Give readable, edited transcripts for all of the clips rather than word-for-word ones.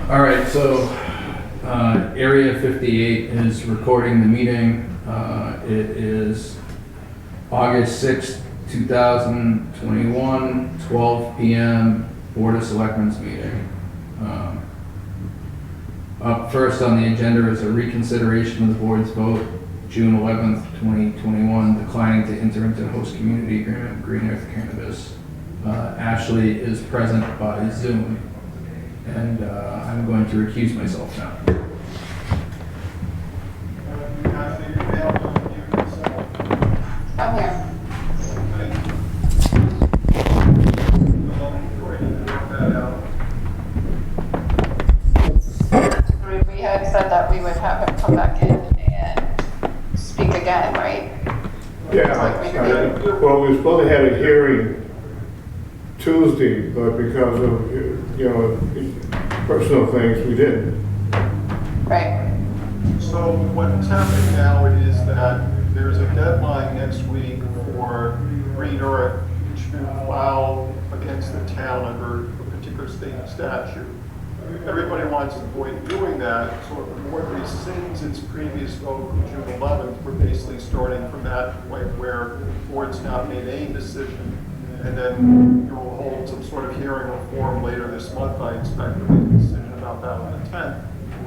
All right, so Area 58 is recording the meeting. It is August 6th, 2021, 12 p.m. Board of Selectmen's meeting. Up first on the agenda is a reconsideration of the board's vote, June 11th, 2021, declining to enter into host community agreement with Green Earth Cannabis. Ashley is present by Zoom, and I'm going to recuse myself now. I'm here. We had said that we would have him come back in and speak again, right? Yeah, well, we were supposed to have a hearing Tuesday, but because of, personal things, we didn't. Right. So what's happening now is that there's a deadline next week for Green Earth to file against the town under a particular state statute. Everybody wants to avoid doing that, so if the board rescinds its previous vote from June 11th, we're basically starting from that point where the board's not made any decision, and then you will hold some sort of hearing or forum later this month, I expect, to make a decision about that on the 10th,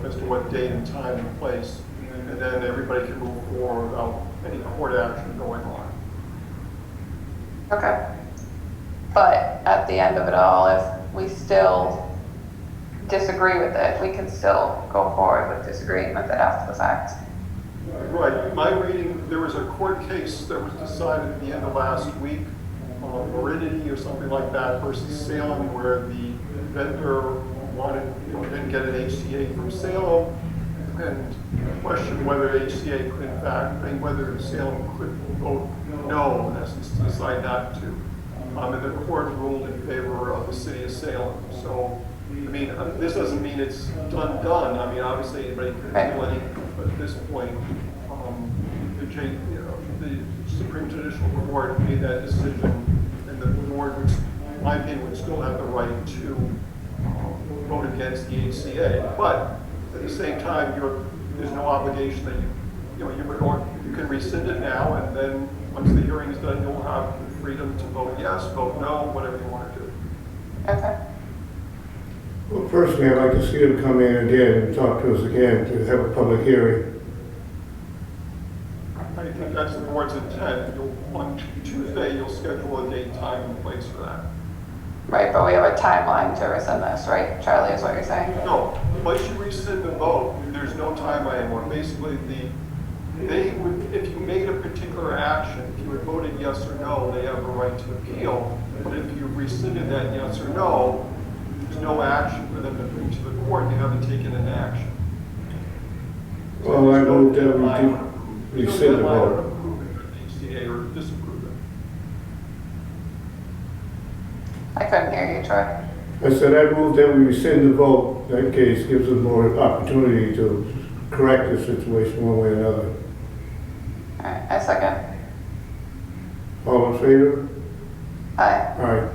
as to what date and time and place, and then everybody can move forward without any court action going on. Okay. But at the end of it all, if we still disagree with it, we can still go forward with disagreeing with it after the fact. Right, my reading, there was a court case that was decided at the end of last week, Morinity or something like that versus Salem, where the vendor didn't get an HCA from Salem, and questioned whether HCA could in fact, and whether Salem could vote no, in essence, to decide not to. And the court ruled in favor of the city of Salem. So, I mean, this doesn't mean it's done. I mean, obviously anybody could appeal anything, but at this point, the Supreme Judicial Court made that decision, and the board, which in my opinion would still have the right to vote against the HCA. But at the same time, there's no obligation that you can rescind it now, and then once the hearing is done, you'll have the freedom to vote yes, vote no, whatever you want to do. Okay. Well, personally, I'd like to see them come in again and talk to us again to have a public hearing. I think that's the board's intent. On Tuesday, you'll schedule a date, time, and place for that. Right, but we have a timeline to rescind this, right, Charlie, is what you're saying? No, once you rescind the vote, there's no timeline anymore. Basically, they would, if you made a particular action, if you had voted yes or no, they have a right to appeal. But if you rescinded that yes or no, there's no action for them to bring to the court. You haven't taken an action. Well, I moved that we rescind the vote. HCA or disapprove it. I couldn't hear you, Troy. I said I moved that we rescind the vote. That case gives us more opportunity to correct the situation one way or another. All right, I second. All in favor? Aye. All right.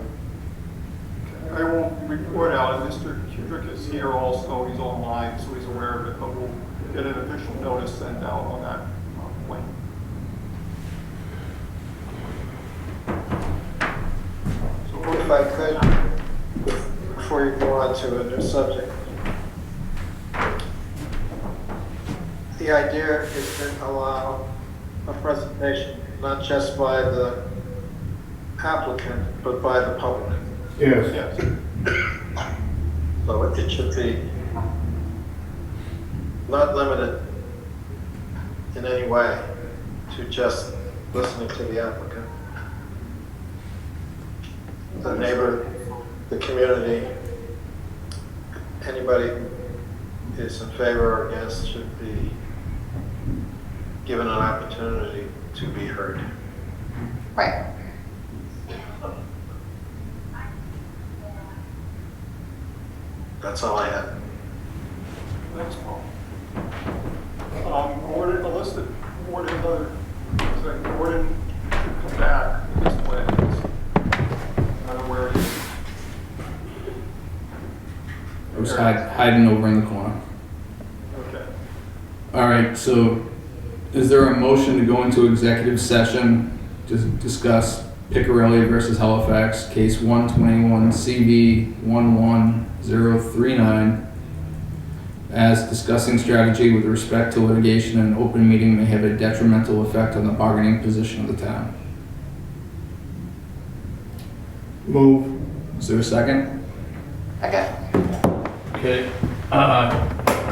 I will report out, and Mr. Kudrick is here also, he's online, so he's aware of it, but we'll get an official notice sent out on that point. So if I could, before you go on to a new subject, the idea is to allow a presentation, not just by the applicant, but by the public. Yes. Yes. So it should be not limited in any way to just listening to the applicant. The neighbor, the community, anybody who is in favor or against should be given an opportunity to be heard. Right. That's all I have. Thanks, Paul. Unless the board has other, Gordon should come back with his plans. I don't know where he is. I was hiding over in the corner. Okay. All right, so is there a motion to go into executive session to discuss Picarelli versus Halifax, case 121 CV 11039, as discussing strategy with respect to litigation and an open meeting may have a detrimental effect on the bargaining position of the town? Move. Is there a second? Okay. Okay.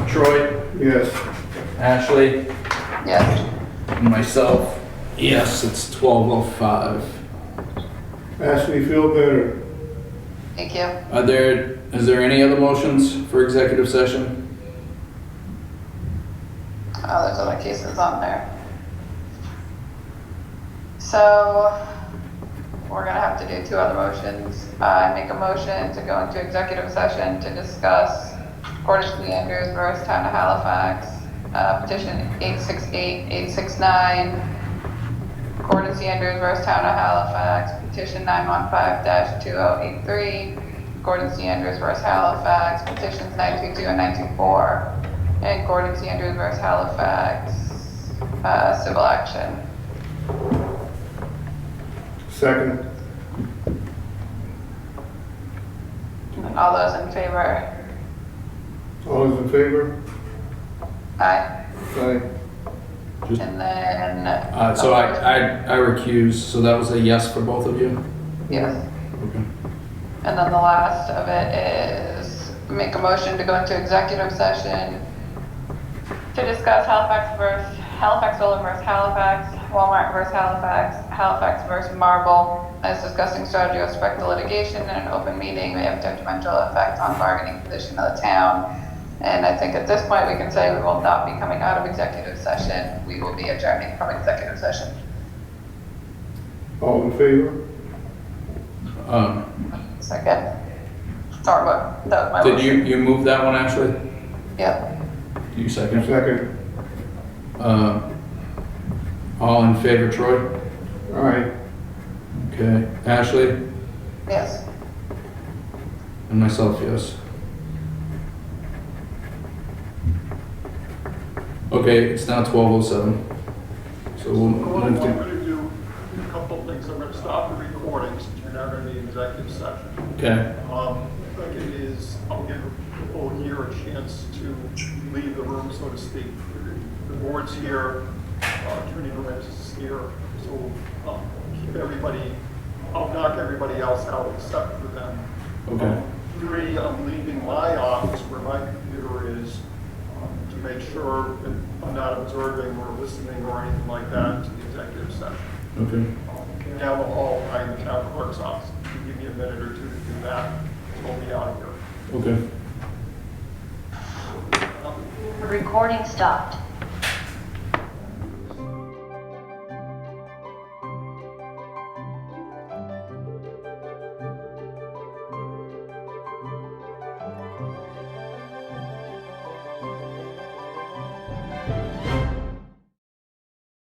Troy, Yes. Ashley, Yes. and myself. Yes, it's 12:05. Ashley, feel better. Thank you. Is there any other motions for executive session? Oh, there's other cases on there. So, we're gonna have to do two other motions. I make a motion to go into executive session to discuss Gordon C. Andrews versus Town of Halifax, petition 868-869. Gordon C. Andrews versus Town of Halifax, petition 915-2083. Gordon C. Andrews versus Halifax, petitions 922 and 924. And Gordon C. Andrews versus Halifax, civil action. Second. All those in favor? All those in favor? Aye. Aye. And then. So I recuse, so that was a yes for both of you? Yes. Okay. And then the last of it is make a motion to go into executive session to discuss Halifax Solar versus Halifax, Walmart versus Halifax, Halifax versus Marble, as discussing strategy with respect to litigation in an open meeting may have detrimental effect on bargaining position of the town. And I think at this point we can say we will not be coming out of executive session. We will be adjourning from executive session. All in favor? Second. Or what? That was my Did motion. you move that one, Ashley? Yep. Do you second? Second. All in favor, Troy? Aye. Okay. Ashley? Yes. And myself, yes. Okay, it's now 12:07. So we'll What move I'm to, going to do, a couple of things. I'm going to stop the recording since you're now going to be in executive session. okay. Second is, I'll give people here a chance to leave the room, so to speak. The board's here, Attorney Lewis is here, so keep everybody, I'll knock everybody else out except for them. Okay. Three, I'm leaving my office where my computer is to make sure that I'm not observing or listening or anything like that to the executive session. Okay. Down the hall behind the town clerk's office. If you give me a minute or two to do that, we'll be out of here. Okay. Recording stopped.